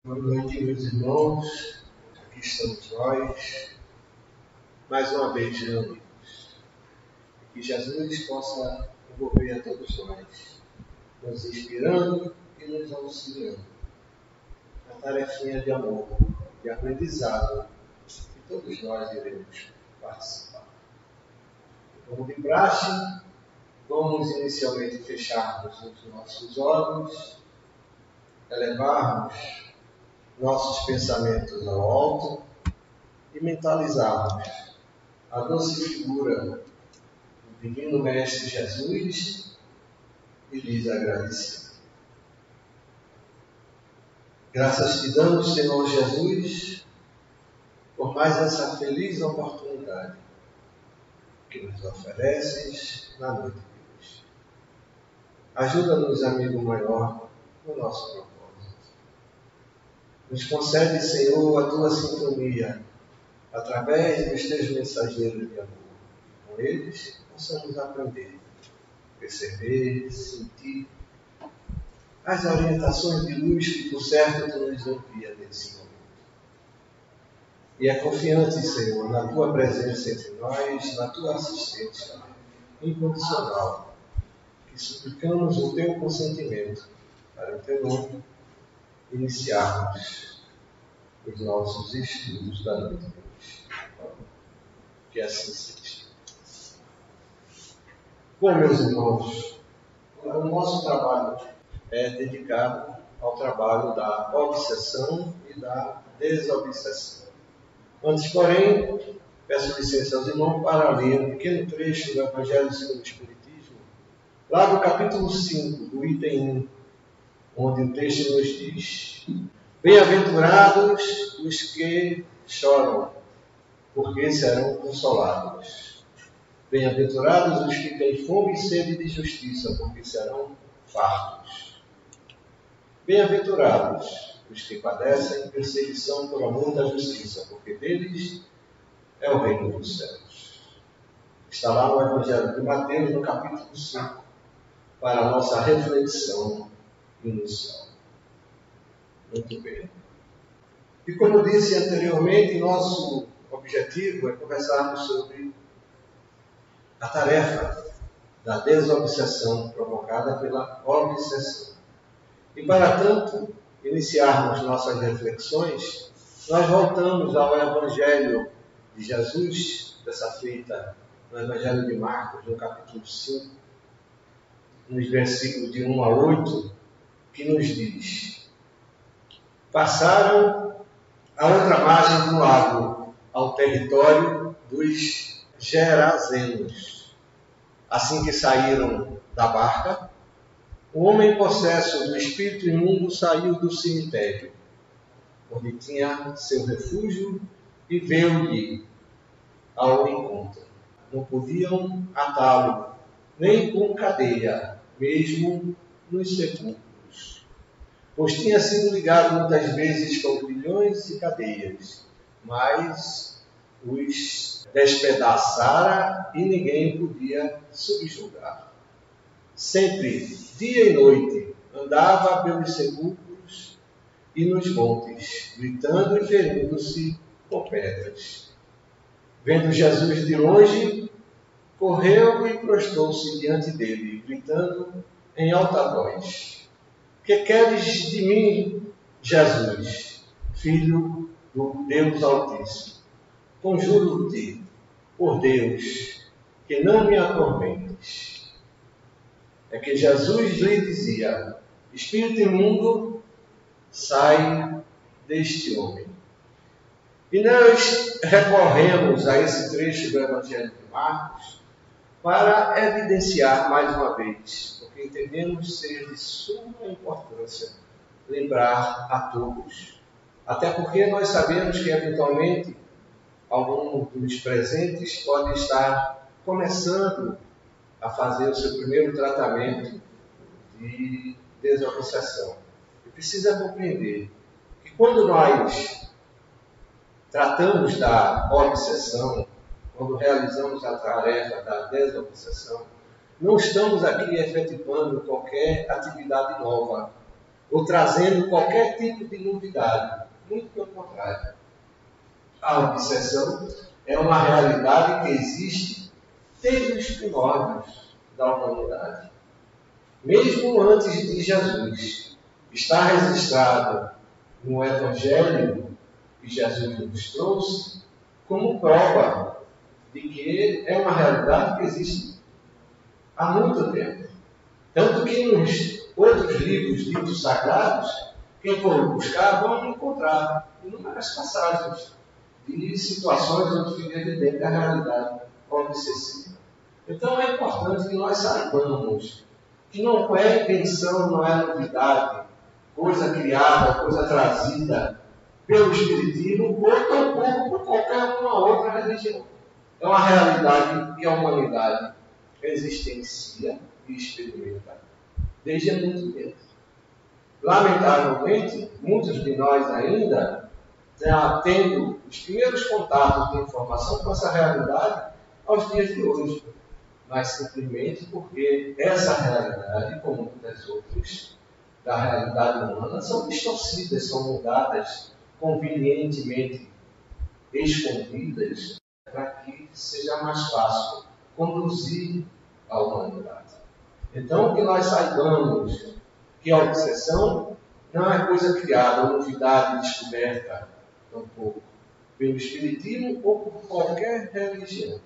Boa noite, meus irmãos. Aqui estamos nós, mais uma vez reunidos. Que Jesus possa envolver a todos nós, nos inspirando e nos auxiliando na tarefinha de amor, de aprendizado, que todos nós iremos participar. Como de praxe, vamos inicialmente fecharmos os nossos olhos, elevarmos nossos pensamentos ao alto e mentalizarmos a doce figura do Divino Mestre Jesus e lhes agradecer. Graças te damos, Senhor Jesus, por mais essa feliz oportunidade que nos ofereces na noite de hoje. Ajuda-nos, amigo maior, no nosso propósito. Nos concede, Senhor, a tua sintonia através dos teus mensageiros de amor. E com eles possamos aprender, perceber, sentir as orientações de luz que, por certo, tu nos envia nesse momento. E é confiante, Senhor, na tua presença entre nós, na tua assistência incondicional, que suplicamos o teu consentimento para, em teu nome, iniciarmos os nossos estudos da noite de hoje. Que assim seja. Bom, meus irmãos, o nosso trabalho é dedicado ao trabalho da obsessão e da desobsessão. Antes, porém, peço licença aos irmãos para ler um pequeno trecho do Evangelho segundo o Espiritismo, lá do capítulo 5, do item 1, onde o texto nos diz: Bem-aventurados os que choram, porque serão consolados. Bem-aventurados os que têm fome e sede de justiça, porque serão fartos. Bem-aventurados os que padecem perseguição por amor da justiça, porque deles é o reino dos céus. Está lá no Evangelho de Mateus, no capítulo 5, para a nossa reflexão inicial. Muito bem. E como disse anteriormente, nosso objetivo é conversarmos sobre a tarefa da desobsessão provocada pela obsessão. E para tanto, iniciarmos nossas reflexões, nós voltamos ao Evangelho de Jesus, dessa feita no Evangelho de Marcos, no capítulo 5, nos versículos de 1 a 8, que nos diz: Passaram a outra margem do lago, ao território dos Gerazenos. Assim que saíram da barca, o homem possesso do espírito imundo saiu do cemitério, onde tinha seu refúgio, e veio-lhe ao encontro. Não podiam atá-lo, nem com cadeia, mesmo nos sepulcros, pois tinha sido ligado muitas vezes com grilhões e cadeias, mas os despedaçara e ninguém podia subjugar. Sempre, dia e noite, andava pelos sepulcros e nos montes, gritando e ferindo-se com pedras. Vendo Jesus de longe, correu e prostrou-se diante dele, gritando em alta voz: Que queres de mim, Jesus, Filho do Deus Altíssimo? Conjuro-te, por Deus, que não me atormentes. É que Jesus lhe dizia: Espírito imundo, sai deste homem. E nós recorremos a esse trecho do Evangelho de Marcos para evidenciar mais uma vez, porque entendemos ser de suma importância lembrar a todos. Até porque nós sabemos que, eventualmente, algum dos presentes pode estar começando a fazer o seu primeiro tratamento de desobsessão. E precisa compreender que quando nós tratamos da obsessão, quando realizamos a tarefa da desobsessão, não estamos aqui efetivando qualquer atividade nova. ou trazendo qualquer tipo de novidade. Muito pelo contrário. A obsessão é uma realidade que existe desde os primórdios da humanidade. Mesmo antes de Jesus, está registrado no Evangelho que Jesus nos trouxe como prova de que é uma realidade que existe há muito tempo. Tanto que nos outros livros ditos sagrados, quem for buscar, vão encontrar inúmeras passagens de situações onde fica evidente a realidade obsessiva. Então é importante que nós saibamos que não é invenção, não é novidade, coisa criada, coisa trazida pelo Espiritismo ou tampouco por qualquer uma outra religião. É uma realidade que a humanidade existencia e experimenta desde muito tempo. Lamentavelmente, muitos de nós ainda já tendo os primeiros contatos de informação com essa realidade aos dias de hoje, mas simplesmente porque essa realidade, como muitas outras da realidade humana, são distorcidas, são mudadas, convenientemente escondidas, para que seja mais fácil conduzir a humanidade. Então, que nós saibamos que a obsessão não é coisa criada, novidade descoberta, tampouco, pelo Espiritismo ou por qualquer religião.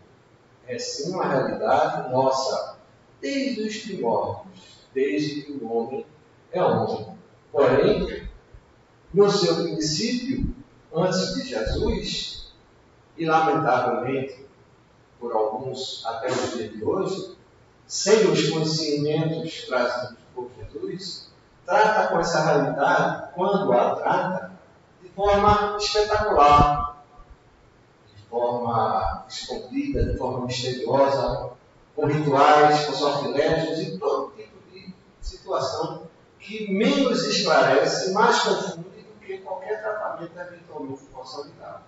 É sim uma realidade nossa, desde os primórdios, desde que o homem é homem. Porém, no seu princípio, antes de Jesus, e lamentavelmente, por alguns até os dias de hoje, sem os conhecimentos trazidos por Jesus, trata com essa realidade, quando a trata, de forma espetacular, de forma escondida, de forma misteriosa, com rituais, com sortilégios e todo tipo de situação que menos esclarece, mais confunde do que qualquer tratamento eventualmente possa dar.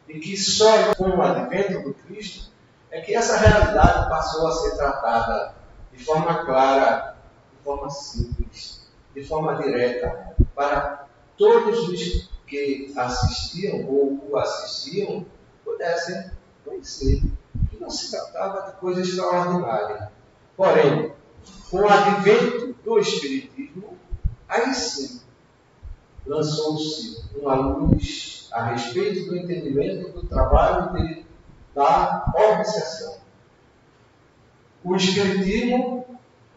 E que só com o advento do Cristo é que essa realidade passou a ser tratada de forma clara, de forma simples, de forma direta, para todos os que assistiam ou o assistiam pudessem conhecer que não se tratava de coisa extraordinária. Porém, com o advento do Espiritismo, aí sim lançou-se uma luz a respeito do entendimento do trabalho da obsessão. O Espiritismo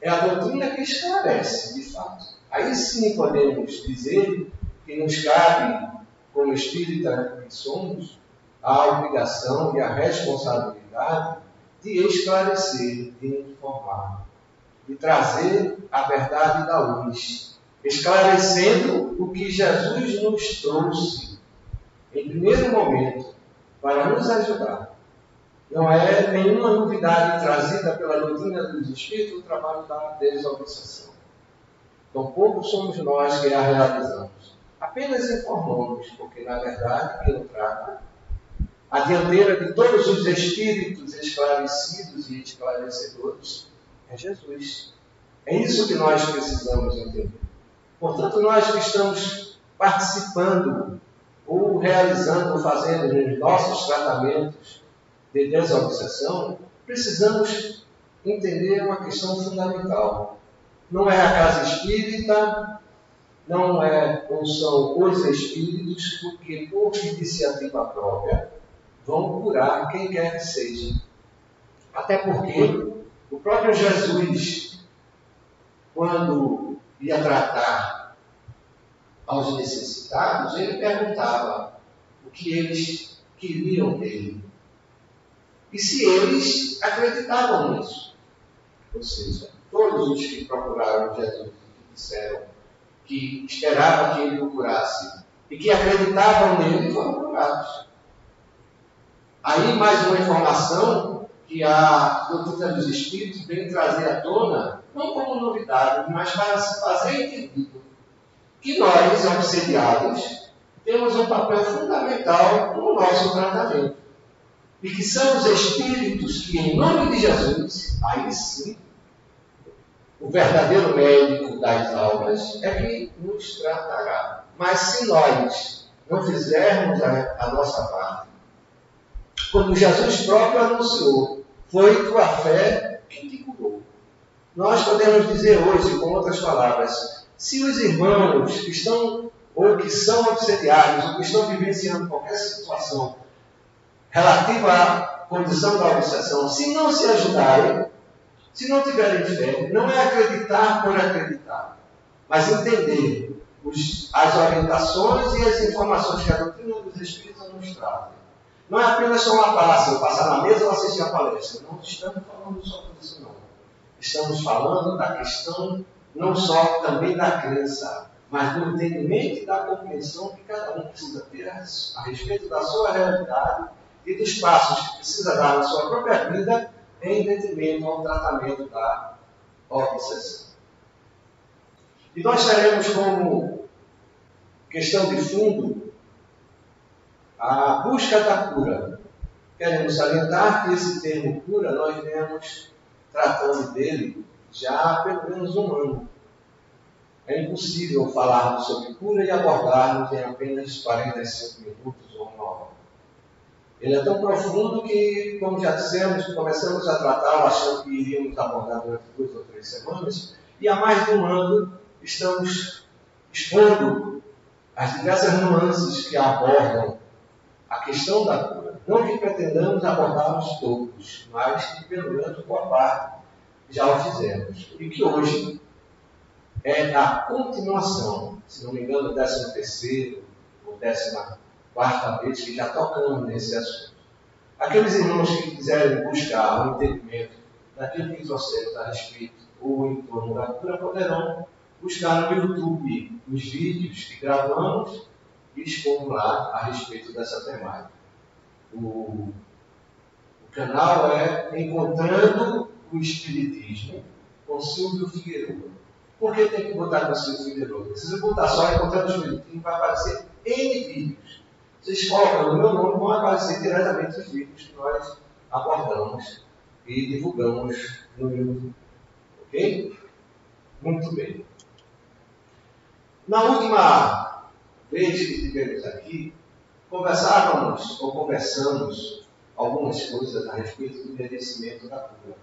é a doutrina que esclarece, de fato. Aí sim podemos dizer que nos cabe, como espírita que somos, a obrigação e a responsabilidade de esclarecer, de informar, de trazer a verdade da luz, esclarecendo o que Jesus nos trouxe, em primeiro momento, para nos ajudar. Não é nenhuma novidade trazida pela doutrina dos Espíritos o trabalho da desobsessão. Tampouco somos nós que a realizamos. Apenas informamos, porque na verdade quem trata, a dianteira de todos os espíritos esclarecidos e esclarecedores, é Jesus. É isso que nós precisamos entender. Portanto, nós que estamos participando ou realizando ou fazendo os nossos tratamentos de desobsessão, precisamos entender uma questão fundamental. Não é a casa espírita, não é ou são os espíritos, porque por iniciativa própria vão curar quem quer que seja. Até porque o próprio Jesus, quando ia tratar aos necessitados, ele perguntava o que eles queriam dele. E se eles acreditavam nisso. Ou seja, todos os que procuraram Jesus e disseram que esperavam que ele o curasse e que acreditavam nele foram curados. Aí mais uma informação que a doutrina dos Espíritos vem trazer à tona, não como novidade, mas para se fazer entendido que nós, obsediados, temos um papel fundamental no nosso tratamento. E que são os Espíritos que, em nome de Jesus, aí sim, o verdadeiro médico das almas é que nos tratará. Mas se nós não fizermos a nossa parte, quando Jesus próprio anunciou, foi tua fé que te curou. Nós podemos dizer hoje, com outras palavras, se os irmãos que estão, ou que são obsediados, ou que estão vivenciando qualquer situação relativa à condição da obsessão, se não se ajudarem, se não tiverem fé, não é acreditar por acreditar, mas entender as orientações e as informações que a doutrina dos Espíritos nos traz. Não é apenas tomar passe, ou passar na mesa ou assistir a palestra. Não estamos falando só disso, não. Estamos falando da questão não só também da crença, mas do entendimento e da compreensão que cada um precisa ter a respeito da sua realidade e dos passos que precisa dar na sua própria vida em detrimento ao tratamento da obsessão. E nós teremos como questão de fundo a busca da cura. Queremos salientar que esse termo cura nós viemos tratando dele já há pelo menos um ano. É impossível falarmos sobre cura e abordarmos em apenas 45 minutos ou uma hora. Ele é tão profundo que, como já dissemos, começamos a tratá-lo achando que iríamos abordar durante 2 ou 3 semanas, e há mais de um ano estamos expondo as diversas nuances que abordam a questão da cura. Não que pretendamos abordá-los todos, mas que pelo menos boa parte já o fizemos. E que hoje é a continuação, se não me engano, 13ª ou 14ª vez que já tocamos nesse assunto. Aqueles irmãos que quiserem buscar o entendimento daquilo que trouxemos a respeito ou em torno da cura, poderão buscar no YouTube os vídeos que gravamos e expomos lá a respeito dessa temática. O canal é Encontrando o Espiritismo com Silvio Figueiredo. Por que tem que botar com Silvio Figueiredo? Precisa botar só Encontrando o Espiritismo, vai aparecer N vídeos. Vocês colocam no meu nome, vão aparecer diretamente os vídeos que nós abordamos e divulgamos no YouTube. Ok? Muito bem. Na última vez que estivemos aqui, conversamos algumas coisas a respeito do merecimento da cura,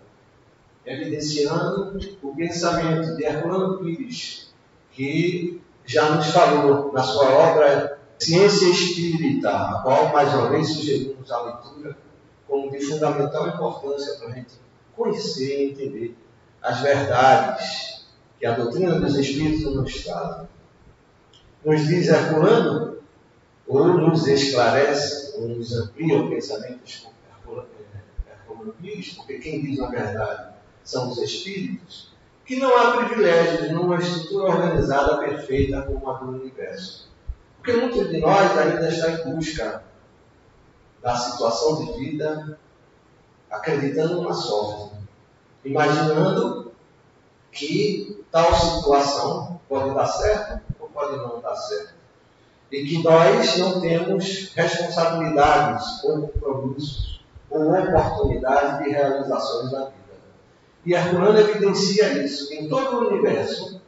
evidenciando o pensamento de Herculano Pires, que já nos falou na sua obra Ciência Espírita, a qual mais uma vez sugerimos a leitura como de fundamental importância para a gente conhecer e entender as verdades que a doutrina dos Espíritos nos traz. Nos diz Herculano, ou nos esclarece, ou nos amplia o pensamento de Herculano Pires, porque quem diz a verdade são os Espíritos, que não há privilégios numa estrutura organizada perfeita como a do universo. Porque muitos de nós ainda estão em busca da situação de vida, acreditando na sorte, imaginando que tal situação pode dar certo ou pode não dar certo. E que nós não temos responsabilidades ou compromissos ou oportunidades de realizações na vida. E Herculano evidencia isso em todo o universo.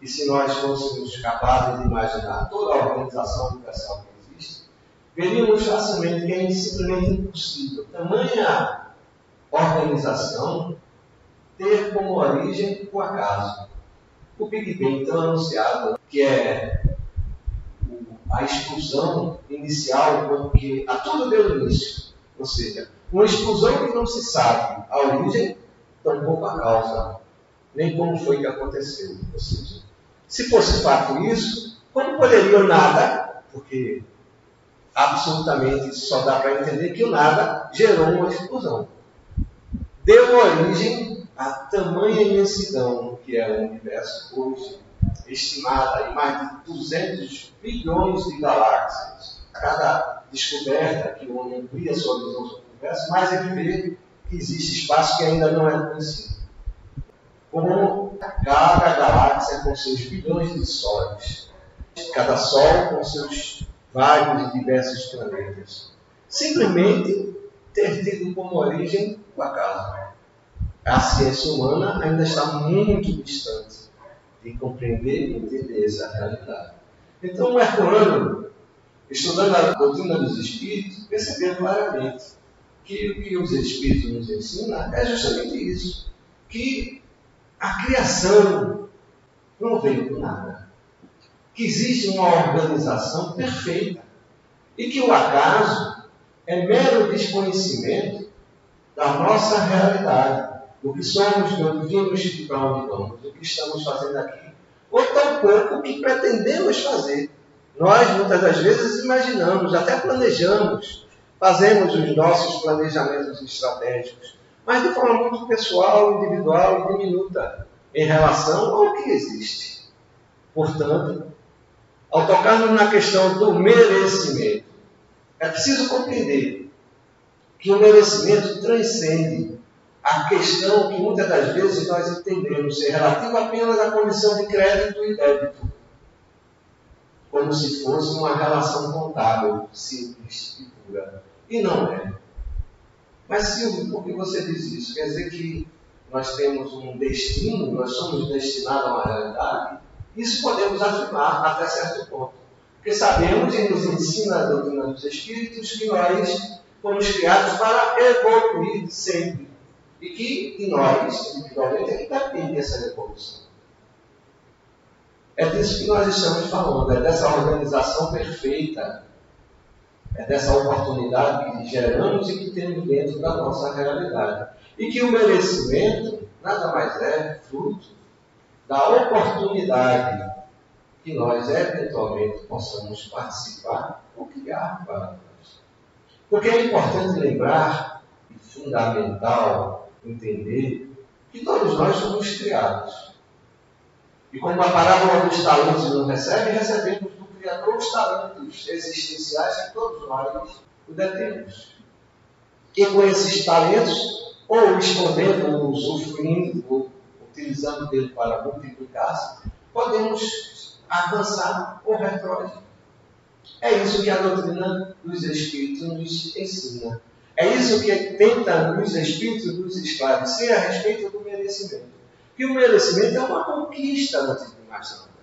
E se nós fôssemos capazes de imaginar toda a organização universal que existe, veríamos facilmente que é simplesmente impossível tamanha organização ter como origem o acaso. O Big Bang tão anunciado, que é a explosão inicial, porque a tudo deu início. Ou seja, uma explosão que não se sabe a origem, tampouco a causa, nem como foi que aconteceu. Ou seja, se fosse fato isso, como poderia o nada, porque absolutamente só dá para entender que o nada gerou uma explosão. Deu origem à tamanha imensidão que é o universo hoje, estimada em mais de 200 bilhões de galáxias. A cada descoberta que o homem amplia sua visão sobre o universo, mais ele vê que existe espaço que ainda não é conhecido. Como cada galáxia com seus bilhões de sóis, cada sol com seus vários e diversos planetas. Simplesmente ter tido como origem o acaso. a ciência humana ainda está muito distante de compreender e entender essa realidade. Então, o Herculano, estudando a doutrina dos Espíritos, percebeu claramente que o que os Espíritos nos ensinam é justamente isso, que a criação não veio do nada, que existe uma organização perfeita e que o acaso é mero desconhecimento da nossa realidade, do que somos, de onde vimos e para onde vamos, do que estamos fazendo aqui, ou tampouco o que pretendemos fazer. Nós, muitas das vezes, imaginamos, até planejamos, fazemos os nossos planejamentos estratégicos, mas de forma muito pessoal, individual e diminuta em relação ao que existe. Portanto, ao tocarmos na questão do merecimento, é preciso compreender que o merecimento transcende a questão que muitas das vezes nós entendemos ser relativa apenas à condição de crédito e débito, como se fosse uma relação contábil, simples e pura. E não é. Mas, Silvio, por que você diz isso? Quer dizer que nós temos um destino, nós somos destinados a uma realidade? Isso podemos afirmar até certo ponto. Porque sabemos e nos ensina a doutrina dos Espíritos que nós fomos criados para evoluir sempre. E que de nós, individualmente, é que depende essa evolução. É disso que nós estamos falando, é dessa organização perfeita, é dessa oportunidade que geramos e que temos dentro da nossa realidade. E que o merecimento nada mais é fruto da oportunidade que nós eventualmente possamos participar ou criar para nós. Porque é importante lembrar e fundamental entender que todos nós somos criados. E como a parábola dos talentos nos recebe, recebemos do Criador os talentos existenciais que todos nós o detemos. E com esses talentos, ou escondendo, ou usufruindo, ou utilizando dele para multiplicar-se, podemos avançar ou retrogredir. É isso que a doutrina dos Espíritos nos ensina. É isso que tenta nos Espíritos nos esclarecer a respeito do merecimento. Que o merecimento é uma conquista antes de mais nada.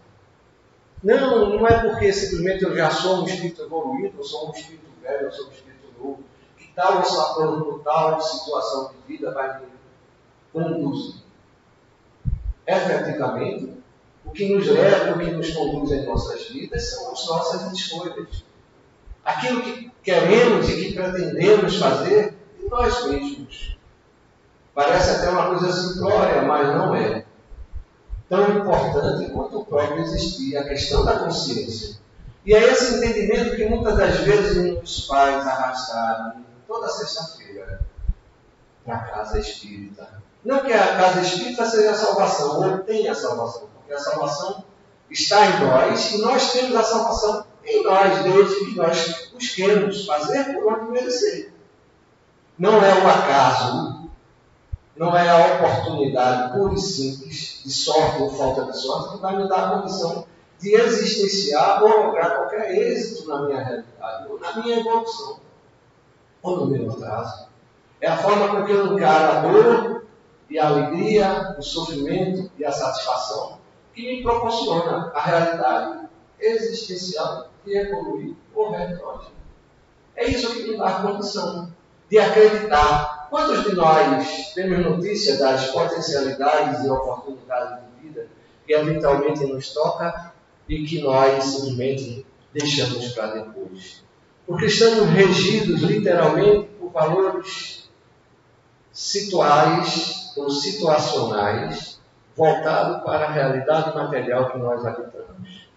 Não é porque simplesmente eu já sou um espírito evoluído, eu sou um espírito velho, eu sou um espírito novo, que tal ou tal situação de vida vai me conduzir. Efetivamente, o que nos leva, o que nos conduz em nossas vidas são as nossas escolhas. Aquilo que queremos e que pretendemos fazer de nós mesmos. Parece até uma coisa simplória, mas não é. Tão importante quanto o próprio existir, a questão da consciência. E é esse entendimento que muitas das vezes nos faz arrastar toda sexta-feira para a casa espírita. Não que a casa espírita seja a salvação, ou tenha a salvação, porque a salvação está em nós, e nós temos a salvação em nós, desde que nós busquemos fazer por onde merecer. Não é o acaso, não é a oportunidade pura e simples, de sorte ou falta de sorte, que vai me dar a condição de existenciar ou lograr qualquer êxito na minha realidade, ou na minha evolução, ou no meu atraso. É a forma com que eu encaro a dor e a alegria, o sofrimento e a satisfação que me proporciona a realidade existencial de evoluir ou retrogredir. É isso que me dá a condição de acreditar. Quantos de nós temos notícia das potencialidades e oportunidades de vida que eventualmente nos toca e que nós simplesmente deixamos para depois? Porque estamos regidos literalmente por valores situais ou situacionais voltados para a realidade material que nós habitamos,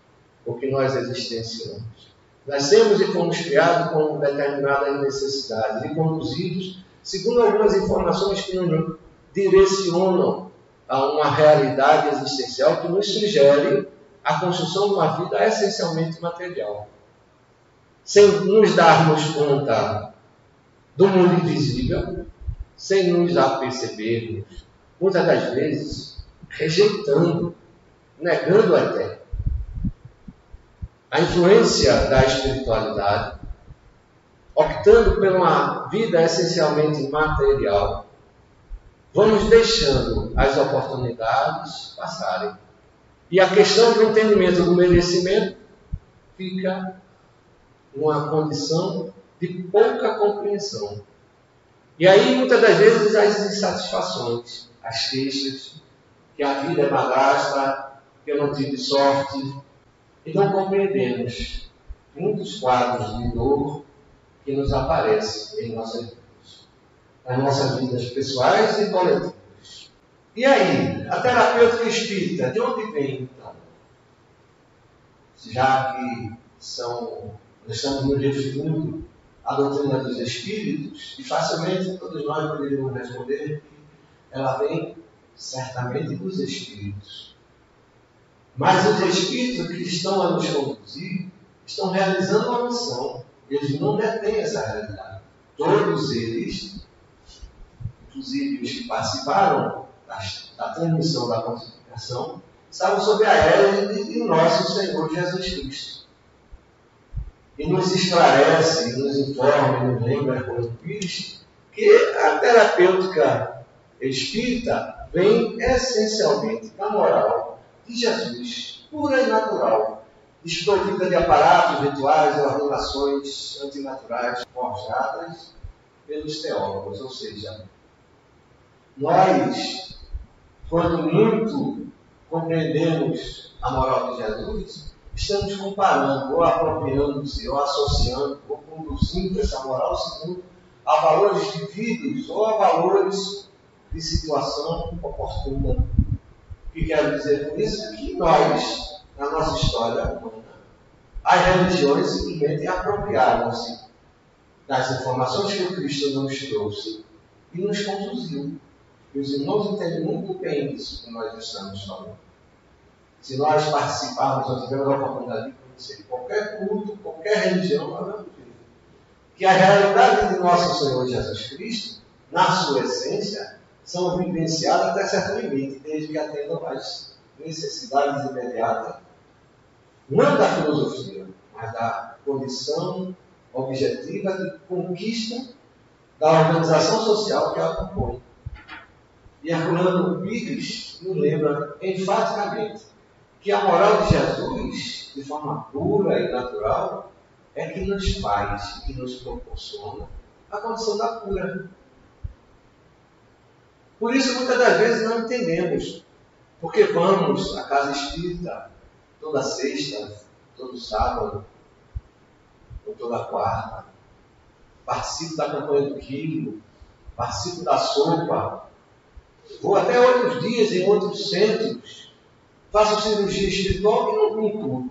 ou que nós existenciamos. Nascemos e fomos criados com determinadas necessidades e conduzidos segundo algumas informações que nos direcionam a uma realidade existencial que nos sugere a construção de uma vida essencialmente material. Sem nos darmos conta do mundo invisível, sem nos apercebermos, muitas das vezes rejeitando, negando até a influência da espiritualidade, optando por uma vida essencialmente material, vamos deixando as oportunidades passarem. E a questão do entendimento do merecimento fica numa condição de pouca compreensão. E aí, muitas das vezes, as insatisfações, as queixas, que a vida é madrasta, que eu não tive sorte, e não compreendemos muitos quadros de dor que nos aparecem em nossas vidas, nas nossas vidas pessoais e coletivas. E aí, a terapêutica espírita, de onde vem então? Já que nós estamos nos referindo à doutrina dos espíritos, e facilmente todos nós poderíamos responder que ela vem certamente dos espíritos. Mas os espíritos que estão a nos conduzir estão realizando uma missão. Eles não detêm essa realidade. Todos eles, inclusive os que participaram da transmissão da pontificação, estavam sob a égide de nosso Senhor Jesus Cristo. E nos esclarece, nos informa, nos lembra com o Cristo que a terapêutica espírita vem essencialmente da moral de Jesus, pura e natural, desprovida de aparatos rituais e ordenações antinaturais forjadas pelos teólogos. Ou seja, nós, quando muito compreendemos a moral de Jesus, estamos comparando, ou apropriando-se, ou associando, ou conduzindo essa moral segundo a valores de vidas ou a valores de situação oportuna. O que quero dizer com isso? É que nós, na nossa história humana, as religiões simplesmente apropriaram-se das informações que o Cristo nos trouxe e nos conduziu. E os irmãos entendem muito bem disso que nós estamos falando. Se nós participarmos ou tivermos a oportunidade de conhecer qualquer culto, qualquer religião, nós vamos ver que a realidade de nosso Senhor Jesus Cristo, na sua essência, são vivenciadas até certo limite, desde que atendam às necessidades imediatas, não da filosofia, mas da condição objetiva de conquista da organização social que ela compõe. E Herculano Pires nos lembra enfaticamente que a moral de Jesus, de forma pura e natural, é que nos faz, que nos proporciona a condição da cura. Por isso, muitas das vezes, não entendemos. Porque vamos à casa espírita toda sexta, todo sábado, ou toda quarta. Participo da campanha do quilo, participo da sopa. Vou até outros dias em outros centros. Faço cirurgia espiritual e não concluo.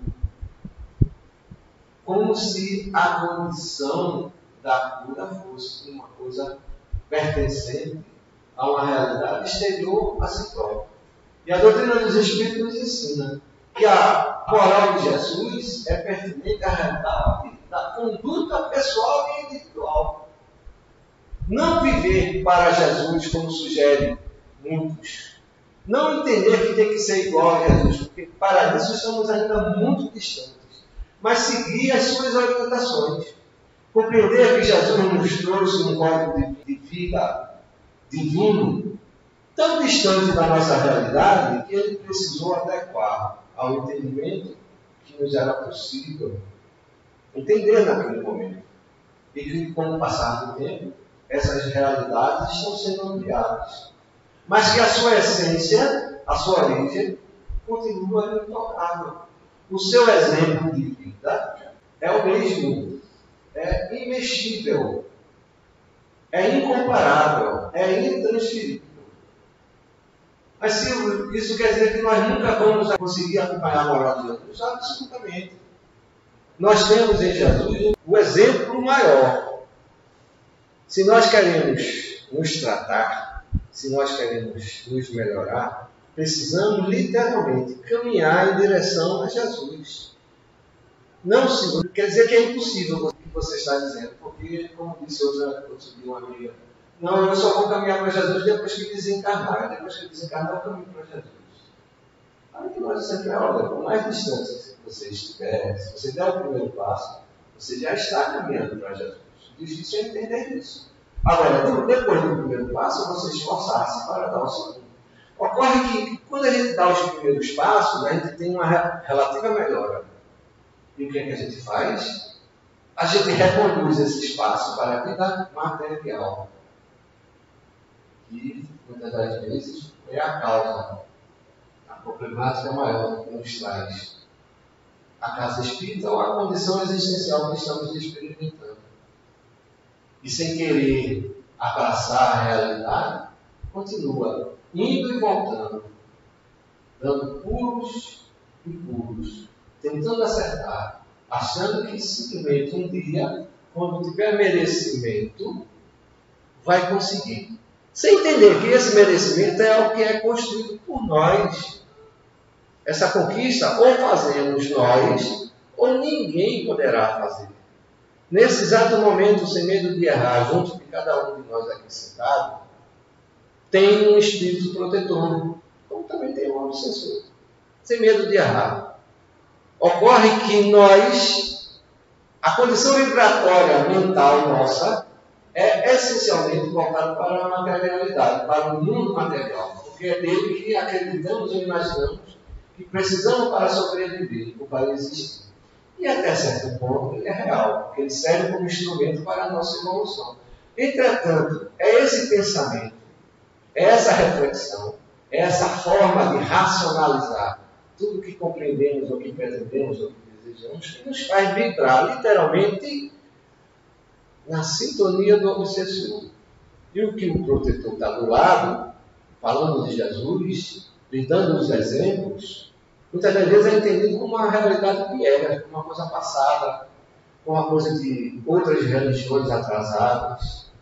Como se a condição da cura fosse uma coisa pertencente a uma realidade exterior a si próprio. E a doutrina dos Espíritos nos ensina que a moral de Jesus é pertinente à realidade da conduta pessoal e individual. Não viver para Jesus, como sugere muitos. Não entender que tem que ser igual a Jesus, porque para isso estamos ainda muito distantes. Mas seguir as suas orientações. Compreender que Jesus nos trouxe um código de vida divino tão distante da nossa realidade que ele precisou adequar ao entendimento que nos era possível entender naquele momento. E que, com o passar do tempo, essas realidades estão sendo ampliadas. Mas que a sua essência, a sua origem, continua intocável. O seu exemplo de vida é o mesmo, é imexível, é incomparável, é intransferível. Mas se isso quer dizer que nós nunca vamos conseguir acompanhar a moral de Jesus? Absolutamente. Nós temos em Jesus o exemplo maior. Se nós queremos nos tratar, se nós queremos nos melhorar, precisamos literalmente caminhar em direção a Jesus. Não quer dizer que é impossível o que você está dizendo, porque, como disse outro dia uma amiga, não, eu só vou caminhar para Jesus depois que desencarnar. Depois que desencarnar, eu caminho para Jesus. Aí que nós sempre, olha, por mais distante que você estiver, se você der o primeiro passo, você já está caminhando para Jesus. Difícil é entender isso. Agora, depois do primeiro passo, você esforçar-se para dar o segundo. Ocorre que, quando a gente dá os primeiros passos, a gente tem uma relativa melhora. E o que é que a gente faz? A gente reconduz esse espaço para a vida material. Que, muitas das vezes, é a causa, a problemática maior que nos traz a casa espírita ou a condição existencial que estamos experimentando. E sem querer abraçar a realidade, continua indo e voltando, dando pulos e pulos, tentando acertar, achando que simplesmente um dia, quando tiver merecimento, vai conseguir. Sem entender que esse merecimento é o que é construído por nós. Essa conquista ou fazemos nós, ou ninguém poderá fazer. Nesse exato momento, sem medo de errar, junto de cada um de nós aqui sentado, tem um espírito protetor, como também tem um obsessor, sem medo de errar. Ocorre que nós, a condição vibratória mental nossa, é essencialmente voltada para a materialidade, para o mundo material, porque é dele que acreditamos e imaginamos que precisamos para sobreviver ou para existir. E até certo ponto ele é real, porque ele serve como instrumento para a nossa evolução. Entretanto, é esse pensamento, é essa reflexão, é essa forma de racionalizar tudo que compreendemos, ou que pretendemos, ou que desejamos, que nos faz vibrar literalmente na sintonia do obsessor. E o que o protetor está do lado, falando de Jesus, lhe dando os exemplos, muitas das vezes é entendido como uma realidade piega, como uma coisa passada, como uma coisa de outras religiões atrasadas.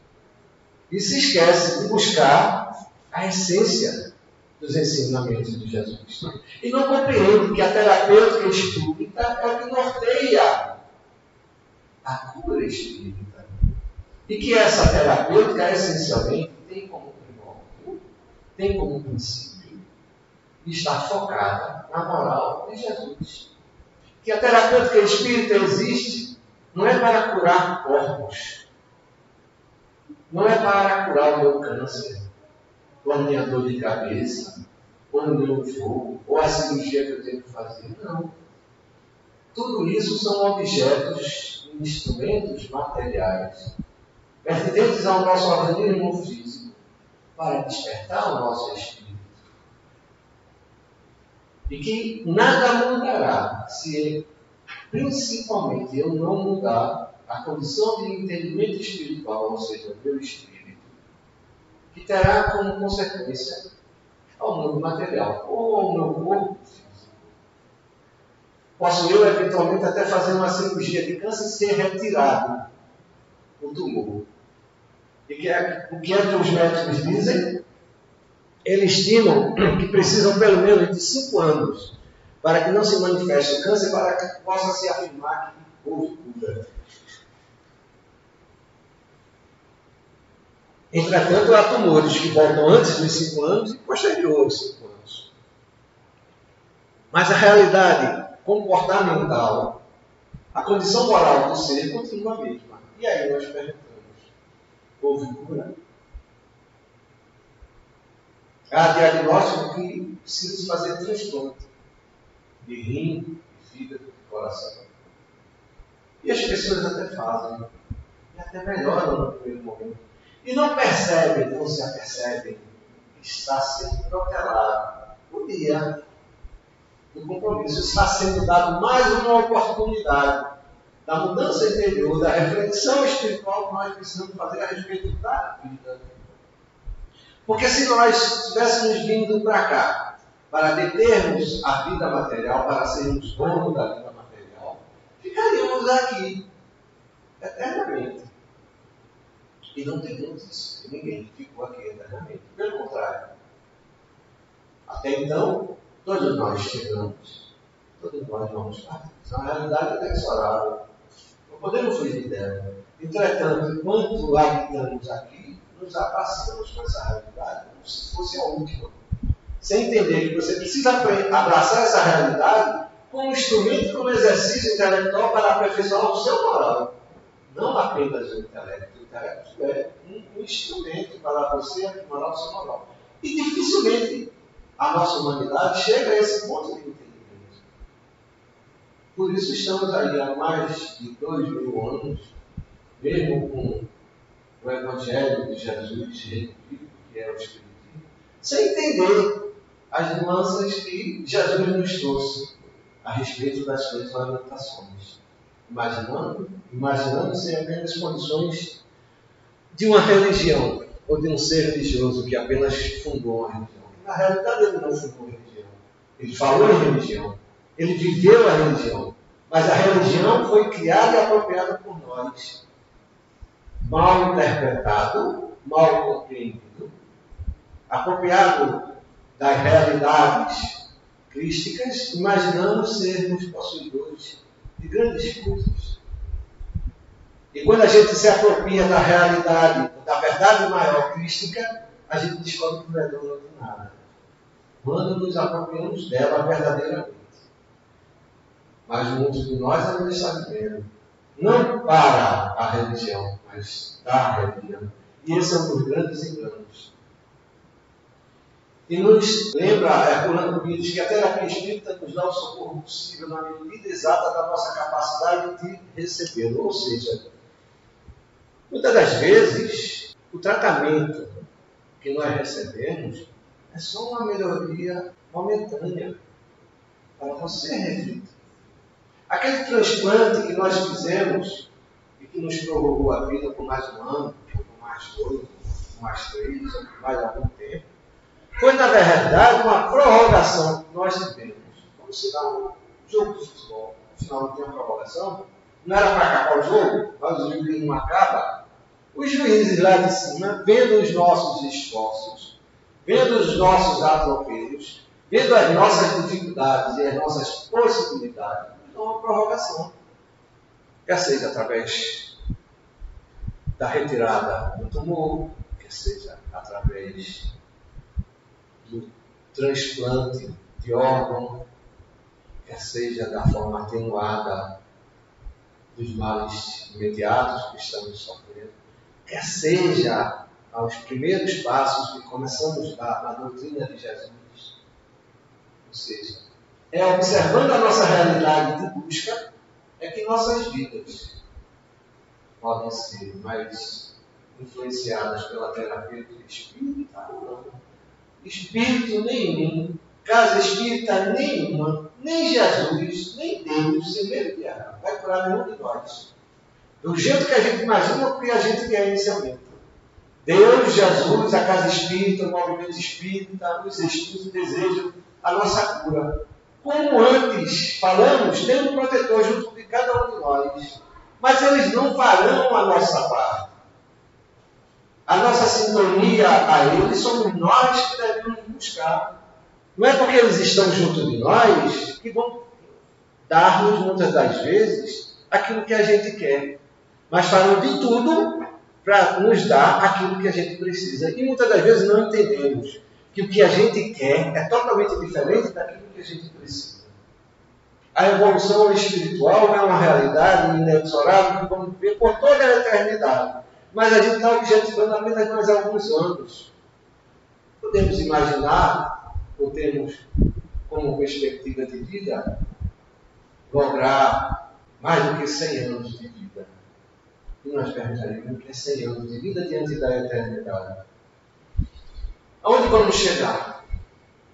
E se esquece de buscar a essência dos ensinamentos de Jesus. E não compreende que a terapêutica espírita é o que norteia a cura espírita. E que essa terapêutica, essencialmente, tem como primórdio, tem como princípio, estar focada na moral de Jesus. Que a terapêutica espírita existe não é para curar corpos, não é para curar o meu câncer, ou a minha dor de cabeça, ou o meu fogo, ou a cirurgia que eu tenho que fazer. Não. Tudo isso são objetos, instrumentos materiais, pertinentes ao nosso organismo físico, para despertar o nosso espírito. E que nada mudará se, principalmente, eu não mudar a condição de entendimento espiritual, ou seja, o meu espírito, que terá como consequência ao mundo material, ou ao meu corpo físico. Posso eu, eventualmente, até fazer uma cirurgia de câncer e ser retirado o tumor. E o que é que os médicos dizem? Eles estimam que precisam pelo menos de 5 anos para que não se manifeste o câncer, para que possa se afirmar que houve cura. Entretanto, há tumores que voltam antes dos 5 anos e posterior aos 5 anos. Mas a realidade comportamental, a condição moral do ser continua a mesma. E aí nós perguntamos, houve cura? Há diagnóstico que precisa fazer transplante de rim, de fígado, de coração. E as pessoas até fazem, e até melhoram no primeiro momento. E não percebem, não se apercebem, que está sendo protelado o dia do compromisso. Está sendo dado mais uma oportunidade da mudança interior, da reflexão espiritual que nós precisamos fazer a respeito da vida. Porque se nós estivéssemos vindo para cá para determos a vida material, para sermos donos da vida material, ficaríamos aqui eternamente. E não temos isso. Ninguém ficou aqui eternamente. Pelo contrário. Até então, todos nós chegamos. Todos nós vamos partir. Isso é uma realidade inexorável. Não podemos fugir dela. Entretanto, enquanto habitamos aqui, nos abraçamos com essa realidade como se fosse a última. Sem entender que você precisa abraçar essa realidade como instrumento e como exercício intelectual para aperfeiçoar o seu moral. Não apenas o intelecto. intelecto é um instrumento para você aprimorar o seu moral. E dificilmente a nossa humanidade chega a esse ponto de entendimento. Por isso estamos aí há mais de 2000 anos, mesmo com o Evangelho de Jesus, que é o Espiritismo, sem entender as nuances que Jesus nos trouxe a respeito das suas orientações. Imaginando sem apenas condições de uma religião ou de um ser religioso que apenas fundou uma religião. Na realidade, ele não fundou a religião. Ele falou em religião. Ele viveu a religião. Mas a religião foi criada e apropriada por nós. Mal interpretado, mal compreendido, apropriado das realidades crísticas, imaginando sermos possuidores de grandes coisas. E quando a gente se apropria da realidade, da verdade maior crística, a gente descobre que não é dono de nada. Quando nos apropriamos dela verdadeiramente. Mas muitos de nós ainda está vivendo, não para a religião, mas da religião. E esse é um dos grandes enganos. E nos lembra, Herculano Pires, que a terapia espírita nos dá o socorro possível na medida exata da nossa capacidade de recebê-lo. Ou seja, muitas das vezes, o tratamento que nós recebemos é só uma melhoria momentânea para você refletir. Aquele transplante que nós fizemos e que nos prorrogou a vida por mais um ano, por mais 2, por mais 3, ou por mais algum tempo, foi, na verdade, uma prorrogação que nós tivemos. Como se dá um jogo de futebol. No final não tem uma prorrogação. Não era para acabar o jogo, mas o jogo não acaba. Os juízes lá de cima, vendo os nossos esforços, vendo os nossos atropelos, vendo as nossas dificuldades e as nossas possibilidades, nos dão uma prorrogação. Quer seja através da retirada do tumor, quer seja através do transplante de órgão, quer seja da forma atenuada dos males imediatos que estamos sofrendo, quer seja aos primeiros passos que começamos a dar na doutrina de Jesus. Ou seja, é observando a nossa realidade de busca é que nossas vidas podem ser mais influenciadas pela terapia espírita ou não. Espírito nenhum, casa espírita nenhuma, nem Jesus, nem Deus, sem medo de errar, vai curar nenhum de nós. Do jeito que a gente imagina o que a gente quer inicialmente. Deus, Jesus, a casa espírita, o movimento espírita, os espíritos desejam a nossa cura. Como antes falamos, tem um protetor junto de cada um de nós. Mas eles não farão a nossa parte. A nossa sintonia a eles somos nós que devemos buscar. Não é porque eles estão junto de nós que vão dar-nos, muitas das vezes, aquilo que a gente quer. Mas farão de tudo para nos dar aquilo que a gente precisa. E muitas das vezes não entendemos que o que a gente quer é totalmente diferente daquilo que a gente precisa. A evolução espiritual é uma realidade inexorável que vamos ver por toda a eternidade. Mas a gente está objetivando apenas mais alguns anos. Podemos imaginar, ou temos como perspectiva de vida, lograr mais do que 100 anos de vida. E nós perguntaríamos o que é 100 anos de vida diante da eternidade. Aonde vamos chegar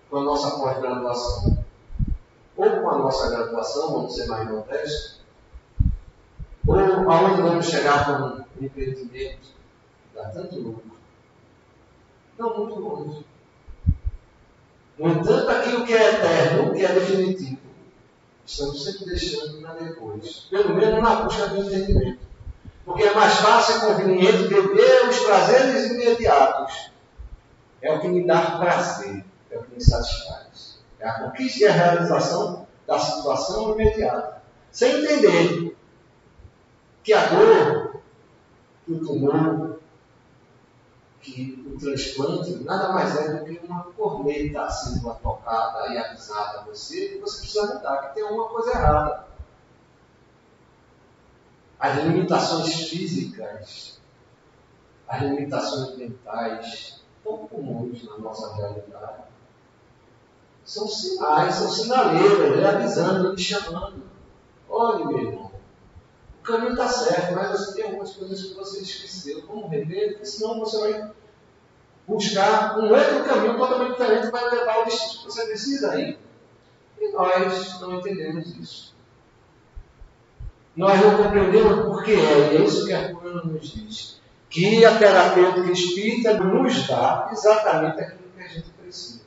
com a nossa pós-graduação? Ou com a nossa graduação, vamos ser mais modestos? Ou aonde vamos chegar com um empreendimento que dá tanto lucro? Não muito longe. No entanto, aquilo que é eterno, que é definitivo, estamos sempre deixando para depois. Pelo menos na busca do entendimento. Porque é mais fácil e conveniente viver os prazeres imediatos. É o que me dá prazer, é o que me satisfaz. É a conquista e a realização da situação imediata. Sem entender que a dor, que o tumor, que o transplante, nada mais é do que uma corneta sendo tocada e avisada a você que você precisa mudar, que tem alguma coisa errada. As limitações físicas as limitações mentais tão comuns na nossa realidade. São sinais, são sinaleiras, ele avisando, ele chamando. Olha, meu irmão, o caminho está certo, mas você tem algumas coisas que você esqueceu. Vamos rever, porque senão você vai buscar um outro caminho totalmente diferente para levar ao destino que você precisa ir. E nós não entendemos isso. Nós não compreendemos por que é isso que a Herculano nos diz. Que a terapêutica espírita nos dá exatamente aquilo que a gente precisa.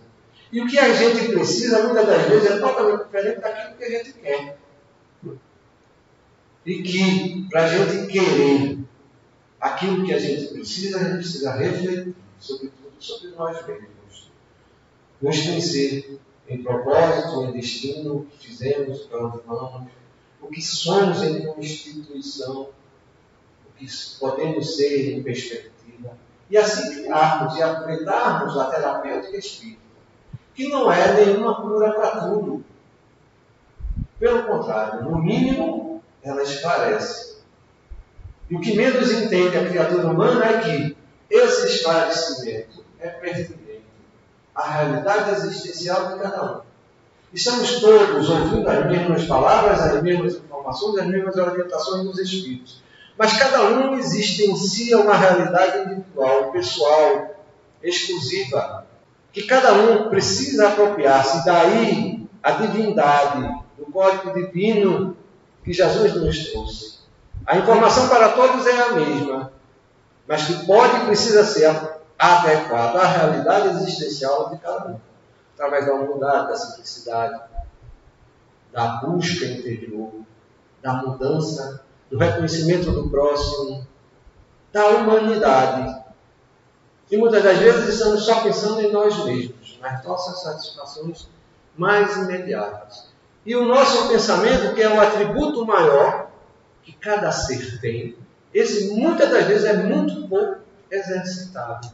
E o que a gente precisa, muitas das vezes, é totalmente diferente daquilo que a gente quer. E que, para a gente querer aquilo que a gente precisa refletir, sobretudo sobre nós mesmos. Nos conhecer em propósito, em destino, o que fizemos, para onde vamos, o que somos em constituição, o que podemos ser em perspectiva. E assim criarmos e aproveitarmos a terapêutica espírita, que não é nenhuma cura para tudo. Pelo contrário, no mínimo, ela esclarece. E o que menos entende a criatura humana é que esse esclarecimento é pertinente à realidade existencial de cada um. Estamos todos ouvindo as mesmas palavras, as mesmas informações, as mesmas orientações dos Espíritos. Mas cada um existe em si uma realidade individual, pessoal, exclusiva, que cada um precisa apropriar-se. Daí a divindade, o código divino que Jesus nos trouxe. A informação para todos é a mesma, mas que pode e precisa ser adequada à realidade existencial de cada um, através da humildade, da simplicidade, da busca interior, da mudança, do reconhecimento do próximo, da humanidade. E muitas das vezes estamos só pensando em nós mesmos, nas nossas satisfações mais imediatas. E o nosso pensamento, que é o atributo maior que cada ser tem, esse muitas das vezes é muito pouco exercitado.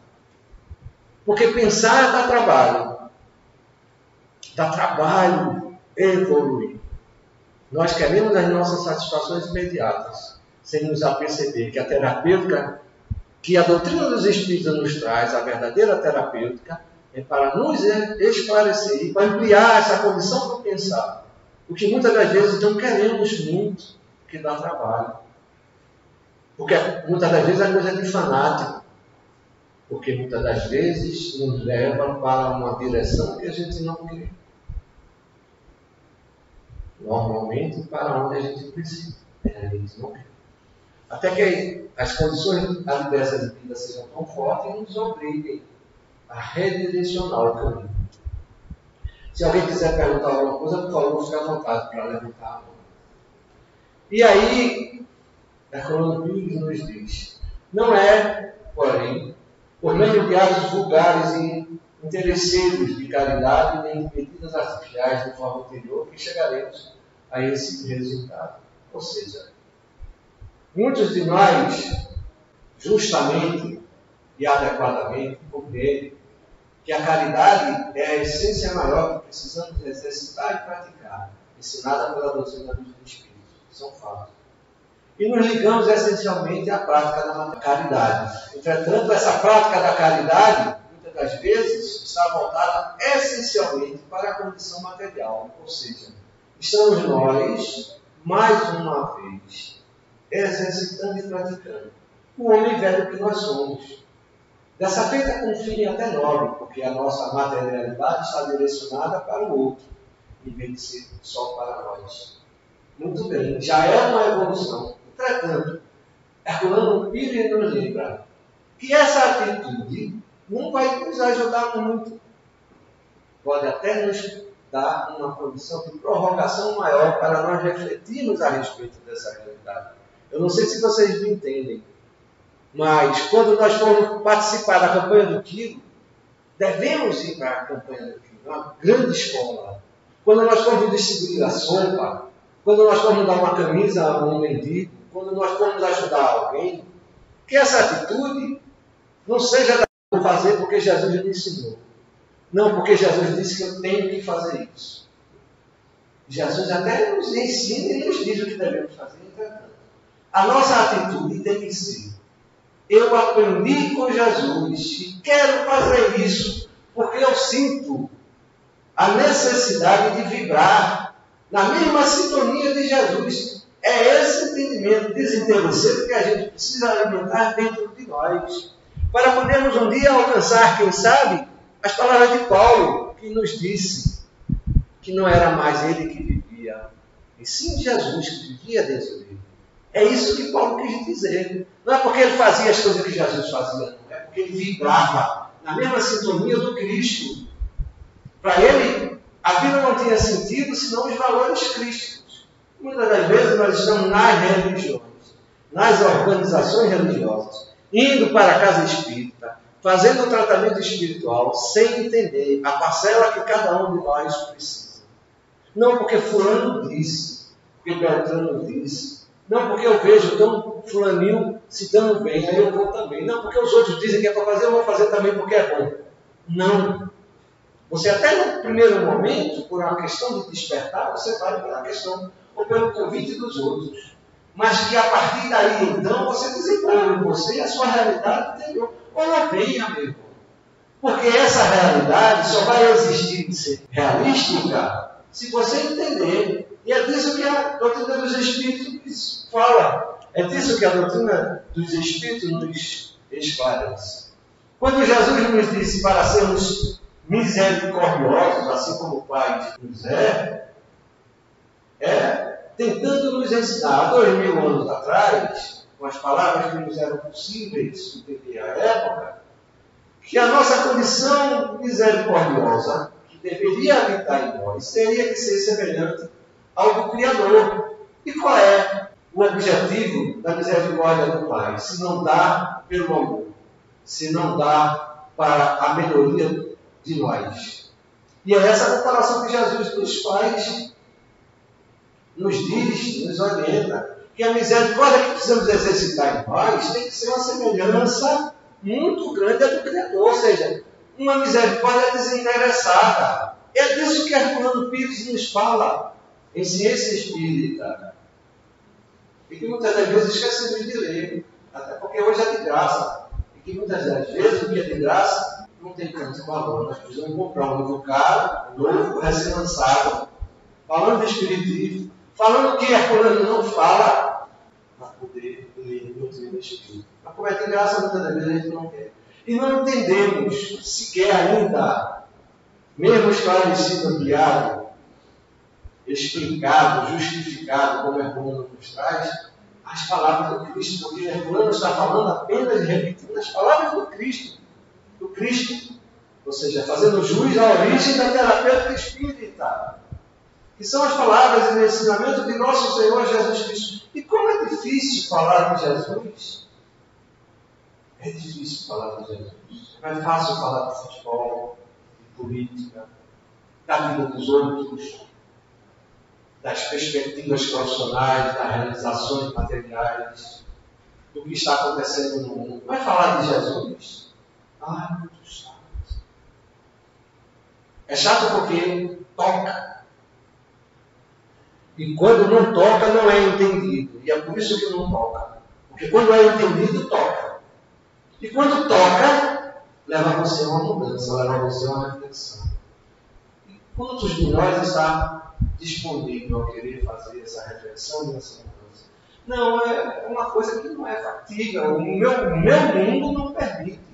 Porque pensar dá trabalho. Dá trabalho evoluir. Nós queremos as nossas satisfações imediatas, sem nos aperceber que a terapêutica, que a doutrina dos Espíritos nos traz, a verdadeira terapêutica, é para nos esclarecer e para ampliar essa condição do pensar. O que muitas das vezes não queremos muito, que dá trabalho. Porque muitas das vezes é coisa de fanático. Porque muitas das vezes nos leva para uma direção que a gente não quer. Normalmente para onde a gente precisa. A gente não quer. Até que as condições adversas de vida sejam tão fortes e nos obriguem a redirecionar o caminho. Se alguém quiser perguntar alguma coisa, por favor, fique à vontade para levantar a mão. E aí, Herculano Pires nos diz: não é, porém, por meio de atos vulgares e interesseiros de caridade, nem de medidas artificiais de forma anterior, que chegaremos a esse resultado. Ou seja, muitos de nós, justamente e adequadamente, compreendem que a caridade é a essência maior que precisamos exercitar e praticar, ensinada pela doutrina dos Espíritos. São fatos. E nos ligamos essencialmente à prática da caridade. Entretanto, essa prática da caridade, muitas das vezes, está voltada essencialmente para a condição material. Ou seja, estamos nós, mais uma vez, exercitando e praticando o homem velho que nós somos. Dessa feita com um fim até nobre, porque a nossa materialidade está direcionada para o outro, em vez de ser só para nós. Muito bem, já é uma evolução. Entretanto, Herculano Pires nos lembra que essa atitude não vai nos ajudar muito. Pode até nos dar uma condição de prorrogação maior para nós refletirmos a respeito dessa realidade. Eu não sei se vocês me entendem, mas quando nós formos participar da campanha do Quilo, devemos ir para a campanha do Quilo, uma grande escola. Quando nós formos distribuir a sopa, quando nós formos dar uma camisa a um mendigo, quando nós formos ajudar alguém, que essa atitude não seja da fazer porque Jesus me ensinou. Não, porque Jesus disse que eu tenho que fazer isso. Jesus até nos ensina e nos diz o que devemos fazer. Entretanto, a nossa atitude tem que ser Eu aprendi com Jesus e quero fazer isso porque eu sinto a necessidade de vibrar na mesma sintonia de Jesus. É esse entendimento desinteresseiro que a gente precisa alimentar dentro de nós, para podermos um dia alcançar, quem sabe, as palavras de Paulo, que nos disse que não era mais ele que vivia, e sim Jesus que vivia dentro dele. É isso que Paulo quis dizer. Não é porque ele fazia as coisas que Jesus fazia, não. É porque ele vibrava na mesma sintonia do Cristo. Para ele, a vida não tinha sentido senão os valores crísticos. Muitas das vezes nós estamos nas religiões, nas organizações religiosas, indo para a casa espírita, fazendo o tratamento espiritual, sem entender a parcela que cada um de nós precisa. Não porque fulano disse, porque Beltrano disse, não porque eu vejo tão fulaninho se dando bem, aí eu vou também. Não porque os outros dizem que é para fazer, eu vou fazer também porque é bom. Não. Você até no primeiro momento, por uma questão de despertar, você vai pela questão ou pelo convite dos outros. Mas que a partir daí, então, você desenvolve em você a sua realidade interior. Ou não venha, meu irmão. Porque essa realidade só vai existir de ser realística se você entender. E é disso que a doutrina dos Espíritos fala. É disso que a doutrina dos Espíritos nos esclarece. Quando Jesus nos disse para sermos misericordiosos, assim como o Pai nos é tentando nos ensinar há 2000 anos atrás, com as palavras que nos eram possíveis entender à época, que a nossa condição misericordiosa, que deveria habitar em nós, teria que ser semelhante ao do Criador. E qual é o objetivo da misericórdia do Pai? Se não dá pelo amor, se não dá para a melhoria de nós. E é essa comparação que Jesus nos faz, nos diz, nos orienta, que a misericórdia que precisamos exercitar em nós tem que ser uma semelhança muito grande à do Criador, ou seja, uma misericórdia desinteressada. É disso que Herculano Pires nos fala em Ciência Espírita. E que muitas das vezes esquecemos de ler, até porque hoje é de graça. E que muitas das vezes o que é de graça não tem tanto valor. Nós precisamos comprar um livro caro, novo, recém-lançado, falando de espiritismo, falando o que Herculano não fala, para poder ler o doutrina espírita. Mas como é de graça, muitas das vezes a gente não quer. E não entendemos sequer ainda, mesmo esclarecido, ampliado, explicado, justificado, como Herculano nos traz, as palavras do Cristo, porque Herculano está falando apenas repetindo as palavras do Cristo, ou seja, fazendo jus à origem da terapêutica espírita, que são as palavras e o ensinamento de nosso Senhor Jesus Cristo. E como é difícil falar de Jesus? É difícil falar de Jesus. Não é fácil falar de futebol, de política, da vida dos outros, das perspectivas profissionais, das realizações materiais, do que está acontecendo no mundo. Vai falar de Jesus? Ah, muito chato. É chato porque toca. E quando não toca, não é entendido. E é por isso que não toca. Porque quando é entendido, toca. E quando toca, leva você a uma mudança, leva você a uma reflexão. E quantos de nós está disponível a querer fazer essa reflexão e essa mudança? Não, é uma coisa que não é factível. O meu mundo não permite.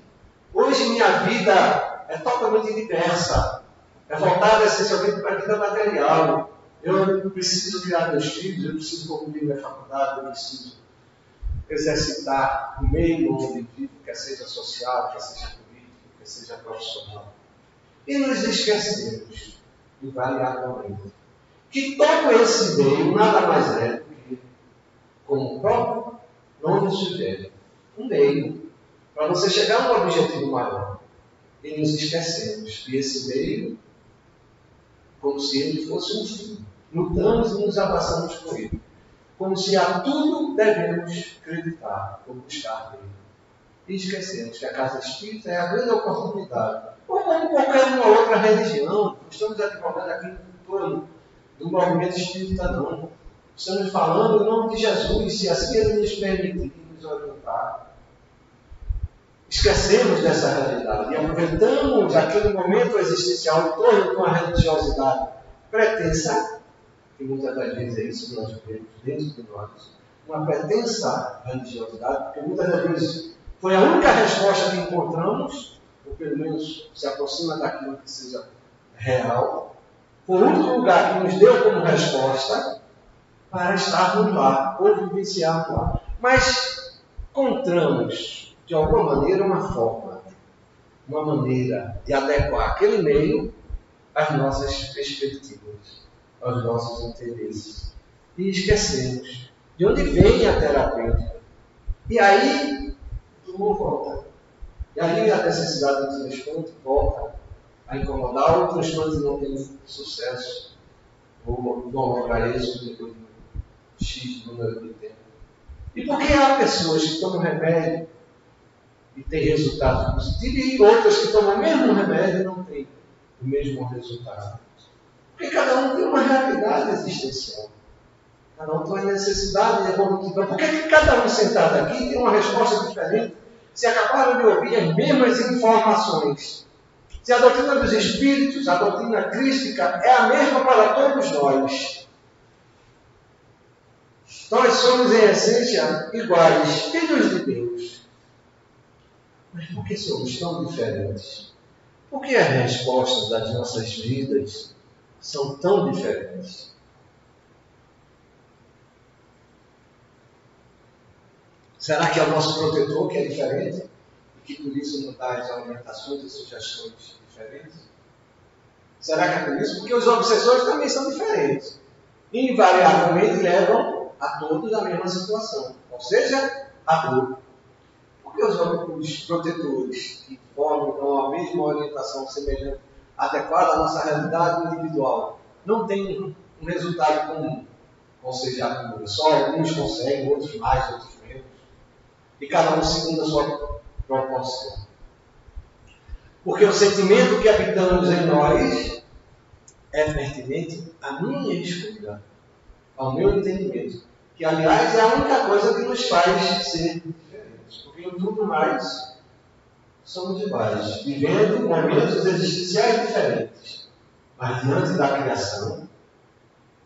Hoje minha vida é totalmente diversa. É voltada essencialmente para a vida material. Eu preciso criar meus filhos, eu preciso concluir minha faculdade, eu preciso exercitar o meio onde vivo, quer seja social, quer seja político, quer seja profissional. E nos esquecemos, invariavelmente, que todo esse meio nada mais é do que, como o próprio nome sugere, um meio para você chegar a um objetivo maior. E nos esquecemos que esse meio, como se ele fosse um fim. Lutamos e nos abraçamos por ele. Como se a tudo devemos acreditar ou buscar nele. E esquecemos que a casa espírita é a grande oportunidade. Ou como qualquer uma outra religião. Não estamos advogando aqui no torno do movimento espírita, não. Estamos falando em nome de Jesus, se assim ele nos permitir nos orientar. esquecemos dessa realidade e aproveitamos aquele momento existencial em torno de uma religiosidade pretensa, que muitas das vezes é isso que nós vemos dentro de nós, uma pretensa religiosidade, porque muitas das vezes foi a única resposta que encontramos, ou pelo menos se aproxima daquilo que seja real, foi o único lugar que nos deu como resposta para estarmos lá, ou vivenciarmos lá. Mas encontramos, de alguma maneira, uma forma, uma maneira de adequar aquele meio às nossas perspectivas, aos nossos interesses. E esquecemos de onde vem a terapêutica. E aí, tudo volta. E aí a necessidade do transplante volta a incomodar. O transplante não tem sucesso, ou não logra êxito depois de X número de tempo. E por que há pessoas que tomam remédio e têm resultado positivo e outras que tomam o mesmo remédio e não têm o mesmo resultado? Porque cada um tem uma realidade existencial. Cada um tem uma necessidade evolutiva. Por que cada um sentado aqui tem uma resposta diferente? Se acabaram de ouvir as mesmas informações. Se a doutrina dos Espíritos, a doutrina crística, é a mesma para todos nós. Nós somos, em essência, iguais, filhos de Deus. Mas por que somos tão diferentes? Por que as respostas das nossas vidas são tão diferentes? Será que é o nosso protetor que é diferente? E que por isso não dá as orientações e sugestões diferentes? Será que é por isso? Porque os obsessores também são diferentes. E invariavelmente levam a todos a mesma situação. Ou seja, a dor. Porque os protetores que formam dão a mesma orientação semelhante, adequada à nossa realidade individual, não têm um resultado comum. Ou seja, a cura. Só alguns conseguem, outros mais, outros menos. E cada um segundo a sua proporção. Porque o sentimento que habitamos em nós é pertinente à minha escolha, ao meu entendimento. Que, aliás, é a única coisa que nos faz ser diferentes. Porque em tudo mais somos iguais, vivendo momentos existenciais diferentes. Mas diante da criação,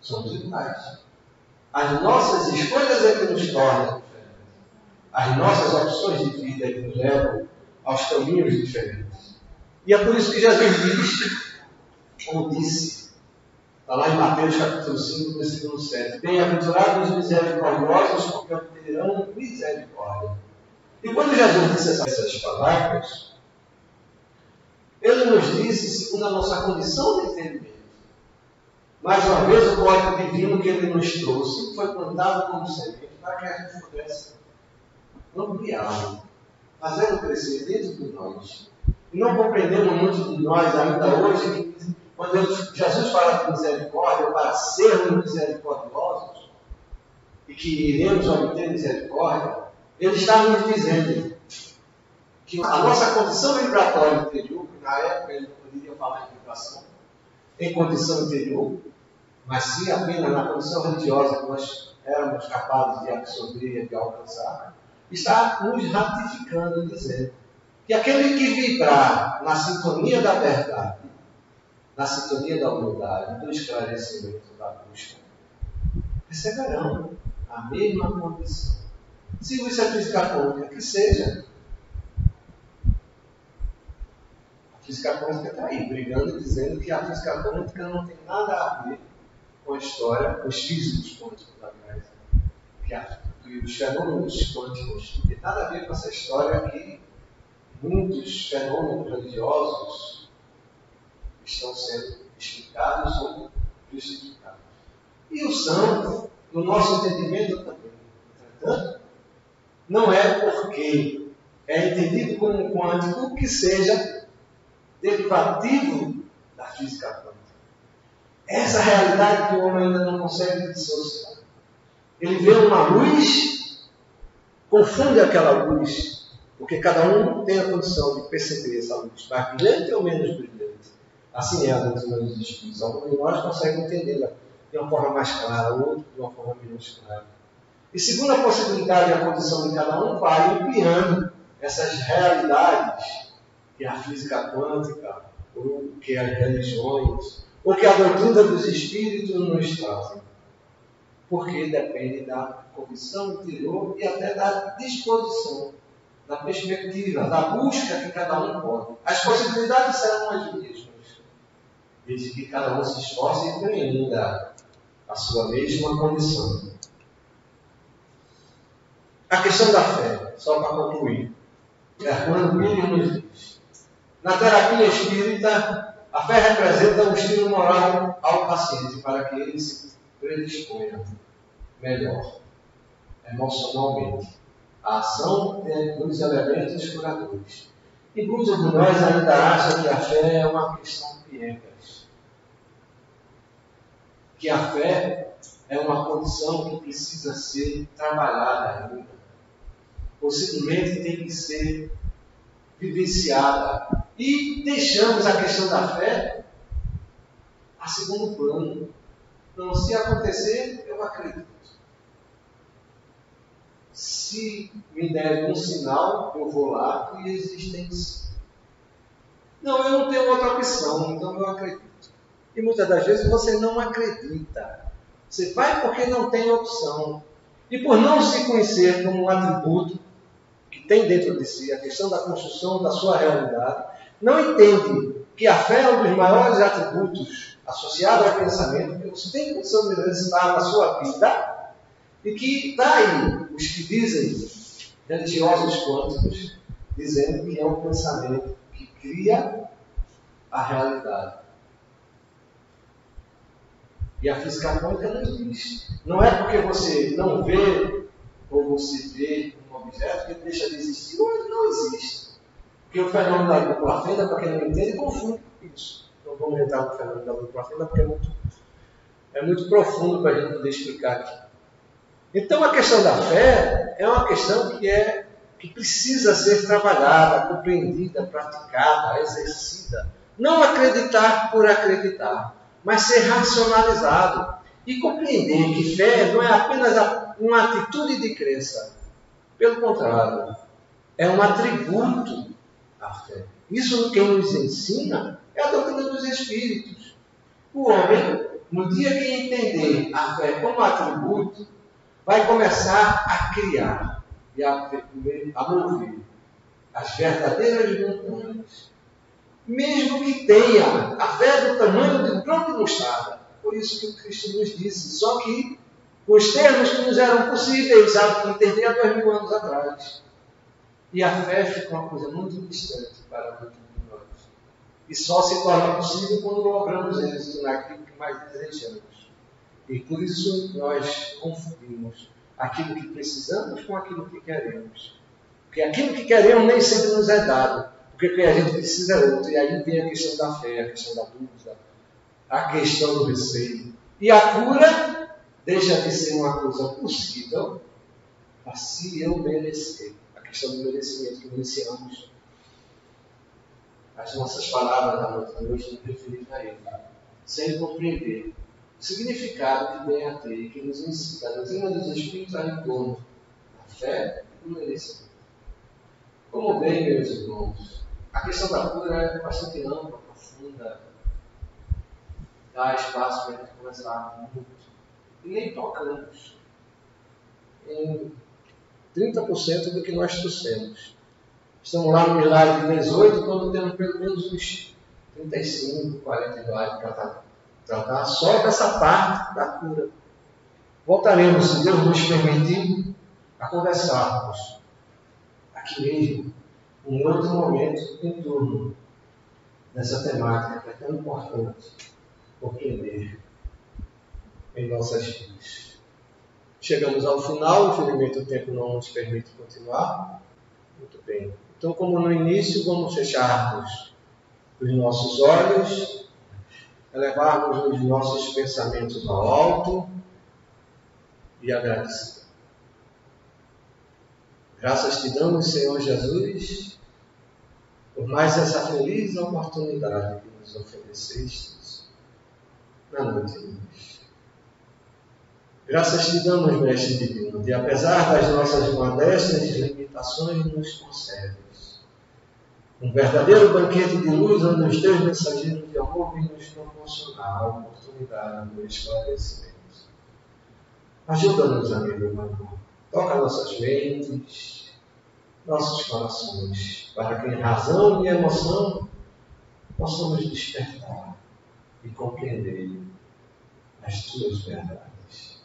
somos iguais. As nossas escolhas é que nos tornam. As nossas opções de vida que nos levam aos caminhos diferentes. E é por isso que Jesus diz, ou disse, está lá em Mateus capítulo 5, versículo 7, bem-aventurados os misericordiosos, porque obterão misericórdia. E quando Jesus disse essas palavras, ele nos disse segundo a nossa condição de entendimento. Mais uma vez, o código divino que ele nos trouxe foi plantado como semente para que a gente pudesse ampliá-lo, fazendo crescer dentro de nós. E não compreendemos muito de nós ainda hoje que quando Jesus fala de misericórdia, para sermos misericordiosos e que iremos obter misericórdia, ele está nos dizendo que a nossa condição vibratória interior, que na época ele não poderia falar em vibração, em condição interior, mas sim apenas na condição religiosa que nós éramos capazes de absorver e de alcançar, está nos ratificando, dizendo que aquele que vibrar na sintonia da verdade, na sintonia da humildade, do esclarecimento, da busca, receberão a mesma condição. Se isso é física quântica, que seja. A física quântica está aí, brigando e dizendo que a física quântica não tem nada a ver com a história, com os físicos quânticos, aliás, que os fenômenos quânticos não tem nada a ver com essa história que muitos fenômenos religiosos estão sendo explicados ou justificados. E o são, no nosso entendimento também. Entretanto, não é porque é entendido como quântico que seja derivativo da física quântica. Essa realidade que o homem ainda não consegue dissociar. Ele vê uma luz, confunde aquela luz, porque cada um tem a condição de perceber essa luz, mais brilhante ou menos brilhante. Assim é a doutrina dos Espíritos. Alguns de nós conseguem entendê-la de uma forma mais clara, outro de uma forma menos clara. E segundo a possibilidade e a condição de cada um, vai ampliando essas realidades que a física quântica, ou que as religiões, ou que a doutrina dos espíritos nos trazem. Porque depende da condição interior e até da disposição, da perspectiva, da busca que cada um pode. As possibilidades serão as mesmas, desde que cada um se esforce e compreenda a sua mesma condição. A questão da fé, só para concluir. Hermano Pires nos diz: na terapia espírita, a fé representa um estilo moral ao paciente para que ele se predisponha melhor, emocionalmente. A ação dos elementos curadores. E muitos de nós ainda acham que a fé é uma questão piegas. Que a fé é uma condição que precisa ser trabalhada ainda. Possivelmente tem que ser vivenciada. E deixamos a questão da fé a segundo plano. Não, se acontecer, eu acredito. Se me der um sinal, eu vou lá e existência. Não, eu não tenho outra opção, então eu acredito. E muitas das vezes você não acredita. Você vai porque não tem opção. E por não se conhecer como um atributo que tem dentro de si a questão da construção da sua realidade, não entende que a fé é um dos maiores atributos associados ao pensamento que você tem condição de exercitar na sua vida. E que daí os que dizem, religiosos quânticos, dizendo que é um pensamento que cria a realidade. E a física quântica nos diz: não é porque você não vê ou você vê um objeto que deixa de existir, ou ele não existe. Porque o fenômeno da dupla fenda, para quem não entende, confunde isso. Não vamos entrar no fenômeno da dupla fenda porque é muito profundo para a gente poder explicar aqui. Então a questão da fé é uma questão que precisa ser trabalhada, compreendida, praticada, exercida. Não acreditar por acreditar, mas ser racionalizado e compreender que fé não é apenas uma atitude de crença. Pelo contrário, é um atributo à fé. Isso quem nos ensina é a doutrina dos Espíritos. O homem, no dia que entender a fé como atributo, vai começar a criar e a mover as verdadeiras montanhas. Mesmo que tenha a fé do tamanho de um grão de mostarda. Por isso que o Cristo nos disse. Só que os termos que nos eram possíveis a entender há 2000 anos atrás. E a fé fica uma coisa muito distante para muitos de nós. E só se torna possível quando logramos êxito naquilo que mais desejamos. E por isso nós confundimos aquilo que precisamos com aquilo que queremos. Porque aquilo que queremos nem sempre nos é dado. Porque o que a gente precisa é outro. E aí vem a questão da fé, a questão da dúvida, a questão do receio. E a cura deixa de ser uma coisa possível para se eu merecer. A questão do merecimento que iniciamos. As nossas palavras da noite de hoje nos referem a ele. Sem compreender o significado que vem a ter e que nos ensina a doutrina dos Espíritos a em torno da fé e do merecimento. Como bem, meus irmãos, a questão da cura é bastante ampla, profunda, dá espaço para a gente conversar muito. E nem tocamos em 30% do que nós trouxemos. Estamos lá no milagre de 18, quando temos pelo menos uns 35, 40 milagres para tratar só dessa parte da cura. Voltaremos, se Deus nos permitir, a conversarmos aqui mesmo, em outro momento, em torno dessa temática que é tão importante compreender em nossas vidas. Chegamos ao final, infelizmente o tempo não nos permite continuar. Muito bem. Então, como no início, vamos fecharmos os nossos olhos, elevarmos os nossos pensamentos ao alto e agradecer. Graças te damos, Senhor Jesus, por mais essa feliz oportunidade que nos ofereceste na noite de hoje. Graças te damos, Mestre Divino, e apesar das nossas modestas limitações, nos concedes um verdadeiro banquete de luz onde os teus mensageiros de amor vêm nos proporcionar a oportunidade do esclarecimento. Ajuda-nos, amigo amor. Toca nossas mentes, nossos corações, para que em razão e emoção possamos despertar e compreender as tuas verdades.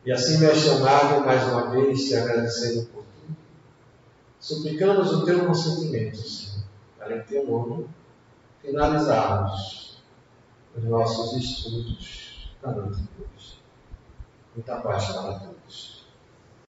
E assim, Mestre amado, mais uma vez te agradecendo por tudo, suplicamos o teu consentimento, Senhor, para em teu nome finalizarmos os nossos estudos da noite de hoje. Muita paz para todos.